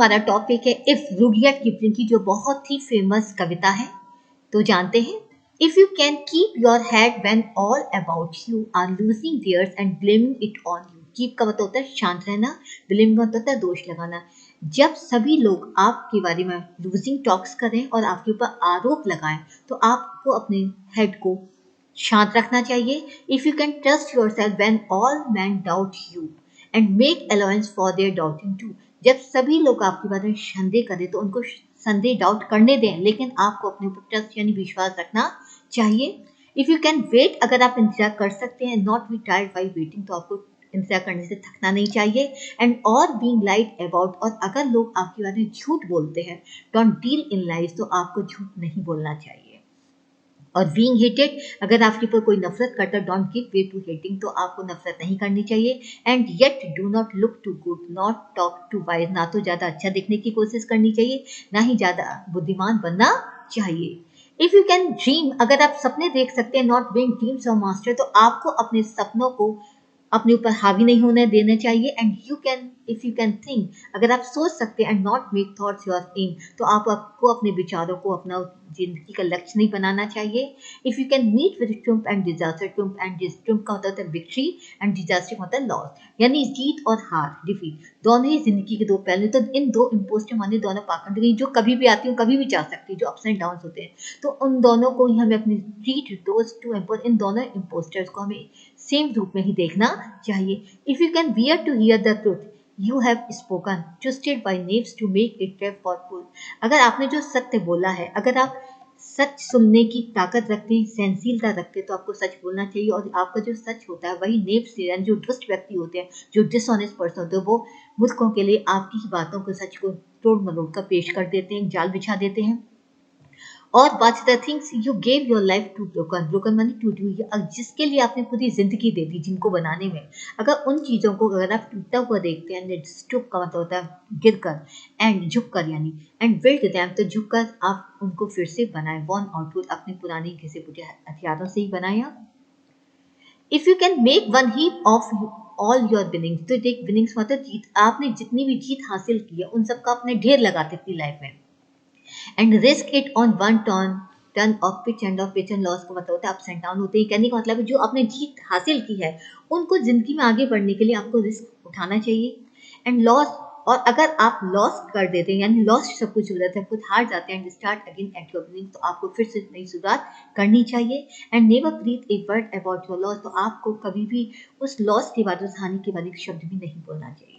हमारा टॉपिक है if Rudyard Kipling की जो बहुत ही फेमस कविता है। तो जानते हैं, if you can keep your head when all about you are losing theirs and blaming it on you. Keep का मतलब होता है शांत रहना, ब्लेम का मतलब होता है दोष लगाना। जब सभी लोग आपके बारे में लूजिंग टॉक्स करें और आपके ऊपर आरोप लगाएं तो आपको अपने हेड को शांत रखना चाहिए। If you can trust yourself when all men doubt you and make allowance for their doubting too. जब सभी लोग आपके बारे में संदेह करें तो उनको संदेह डाउट करने दें, लेकिन आपको अपने ऊपर ट्रस्ट यानी विश्वास रखना चाहिए। इफ यू कैन वेट, अगर आप इंतजार कर सकते हैं, not be tired by waiting, तो आपको इंतजार करने से थकना नहीं चाहिए। एंड और बीइंग लाइट अबाउट, और अगर लोग आपके बारे में झूठ बोलते हैं, डोंट डील इन लाइज, तो आपको झूठ नहीं बोलना चाहिए। और बीइंग हेटेड, अगर आपके ऊपर कोई नफरत करता है, don't give way to hating, तो आपको नफरत नहीं करनी चाहिए। And yet do not look too good not talk too wise, ना तो ज्यादा अच्छा दिखने की कोशिश करनी चाहिए, ना ही ज्यादा बुद्धिमान बनना चाहिए। इफ यू कैन ड्रीम, अगर आप सपने देख सकते हैं, not being dreams of master, तो आपको अपने सपनों को अपने ऊपर हावी नहीं होने देना चाहिए। And you can, if you can think, अगर आप सोच सकते हैं, and not make thoughts your aim, तो आपको अपने विचारों को अपना जिंदगी का लक्ष्य नहीं बनाना चाहिए। If you can meet with triumph and disaster, triumph and triumph का होता है विक्ट्री एंड डिजास्टर का होता है लॉस, यानी जीत और हार, डिफीट, दोनों ही जिंदगी के दो पहलू। तो इन दो इम्पोस्टर माने दोनों पाखंड जो कभी भी आती हूँ कभी भी जा सकती है, जो अप्स एंड डाउन होते हैं, तो उन दोनों को ही हमें अपनी ट्रीट दोज टू इम्पोस्ट, इन दोनों इम्पोस्टर्स को हमें सेम रूप में ही देखना चाहिए। If you can bear to hear the truth you have spoken, twisted by knaves to make it trap for fool, अगर आपने जो सत्य बोला है, अगर आप सच सुनने की ताकत रखते हैं, सहनशीलता रखते हैं, तो आपको सच बोलना चाहिए। और आपका जो सच होता है वही नेव से, यानी जो दुष्ट व्यक्ति होते हैं, जो डिसऑनेस्ट पर्सन होते हैं, वो मूर्खों के लिए आपकी ही बातों को, सच को तोड़ मरोड़ कर पेश कर देते हैं, जाल बिछा देते हैं। और what's the things you gave your life to, broken, broken माने टूटी हुई, जिसके लिए आपने पूरी जिंदगी दे दी, जिनको बनाने में, अगर उन चीजों को अगर आप टूटा हुआ देखते हैं, स्टुप का मतलब होता है गिरकर, एंड झुककर यानी, एंड बिल्ड देम, तो झुककर आप उनको फिर से बनाए, वन आउटपुट, अपने पुराने घिसे पुटे हथियारों से ही बनाए आप। If you can make one heap of all your winnings, तो एक विनिंग्स मतलब जीत, आपने जितनी भी जीत हासिल की है उन सबका अपने ढेर लगाते अपनी लाइफ में, and risk it on one turn off pitch end of pitch and loss का मतलब होता है अप्स एंड डाउन होते हैं। कहने का मतलब है जो आपने जीत हासिल की है उनको जिंदगी में आगे बढ़ने के लिए आपको रिस्क उठाना चाहिए। एंड लॉस, और अगर आप लॉस कर देते हैं, यानी लॉस सब कुछ हो जाता है, खुद हार जाते हैं, and start again at your beginning, तो आपको फिर से नई शुरुआत करनी चाहिए। And never breathe a word about your loss, तो आपको कभी भी उस लॉस के बाद, उस हानि के बाद एक शब्द भी नहीं बोलना चाहिए।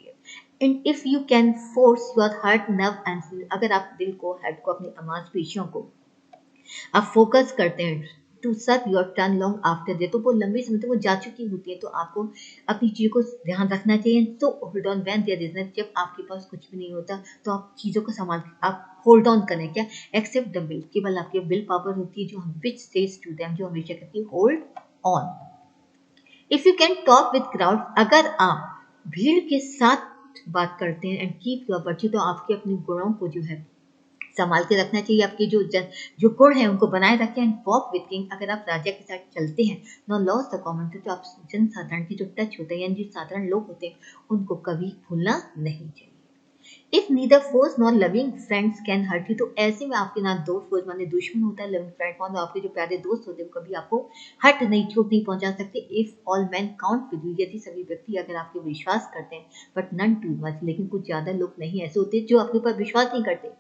And if you can force your heart nerve and, अगर आप दिल को, हेड को, अपनी मांसपेशियों को आप फोकस करते हैं, to serve your turn long after they, तो वो लंबे समय तक वो जा चुकी होती है, तो आपको अपनी चीज़ों को ध्यान रखना चाहिए। तो hold on when there is nothing, जब आपके पास कुछ भी नहीं होता तो आप चीज़ों को संभाल, आप होल्ड ऑन करें, क्या, एक्सेप्ट द विल, केवल आपकी विल पावर होती है जो हम विच सेज टू देम, जो हमेशा कहती है hold on. If you can talk with crowd, अगर आप भीड़ के साथ बात करते हैं, एंड कीप योर वर्च्यू, तो आपके अपने गुणों को जो है संभाल के रखना चाहिए, आपके जो गुण है उनको बनाए रखें। एंड वॉक विद किंग, अगर आप राजा के साथ चलते हैं, नो लॉस द कॉमन, तो आप जनसाधारण की जो टच होता है, यानी जो साधारण लोग होते हैं उनको कभी भूलना नहीं चाहिए। If neither force not loving friends can hurt you, तो ऐसे में आपके ना दो फोर्स माने दुश्मन होता है, लविंग फ्रेंड माने आपके जो प्यारे दोस्त होते हैं वो कभी आपको हर्ट नहीं, चोट नहीं पहुंचा सकते। If all man count with you, यदि सभी व्यक्ति अगर आपके विश्वास करते हैं, बट नन टू मच, लेकिन कुछ ज्यादा लोग नहीं ऐसे होते जो आपके ऊपर विश्वास नहीं करते।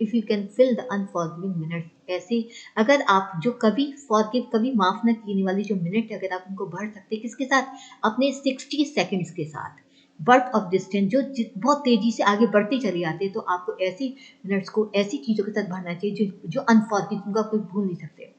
If you can fill the unforgiving minute, ऐसे अगर आप जो कभी फॉरगिव, कभी माफ न करने वाली जो मिनट, अगर आप उनको भर सकते, किसके साथ, अपने 60 सेकंड्स के साथ, बर्थ ऑफ डिस्टेंस, जो बहुत तेजी से आगे बढ़ते चले जाते हैं, तो आपको ऐसी मिनट्स को ऐसी चीजों के साथ भरना चाहिए जो अनफॉरगिव, उनका कोई भूल नहीं सकते।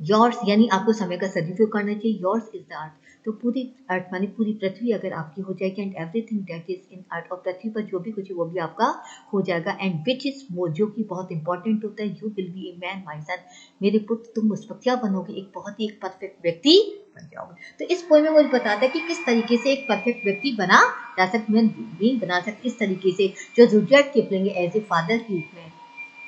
योर्स, यानी आपको समय का सदुपयोग करना चाहिए। योर्स इज द अर्थ, तो पूरी अर्थ मानी पूरी पृथ्वी अगर आपकी हो जाएगी, and everything that is in earth, और पृथ्वी पर जो भी कुछ है वो भी आपका हो जाएगा। एंड विच इज मोर, जो कि बहुत इंपॉर्टेंट होता है, you will be a man my son, मेरे पुत्र तुम उस वक्त क्या बनोगे, एक बहुत ही एक परफेक्ट व्यक्ति बन जाओगे। तो इस पोएम में मुझे बताता है कि किस तरीके से एक परफेक्ट व्यक्ति बना जा सकता है, बना सकते, किस तरीके से जो Rudyard Kipling as a father के रूप में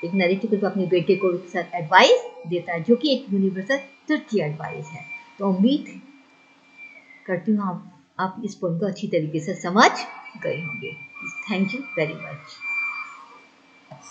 एक नरेटिव को अपने बेटे को एडवाइस देता है, जो कि एक यूनिवर्सल ट्रुथ की एडवाइस है। तो उम्मीद करती हूँ आप इस पॉइंट को अच्छी तरीके से समझ गए होंगे। Thank you very much.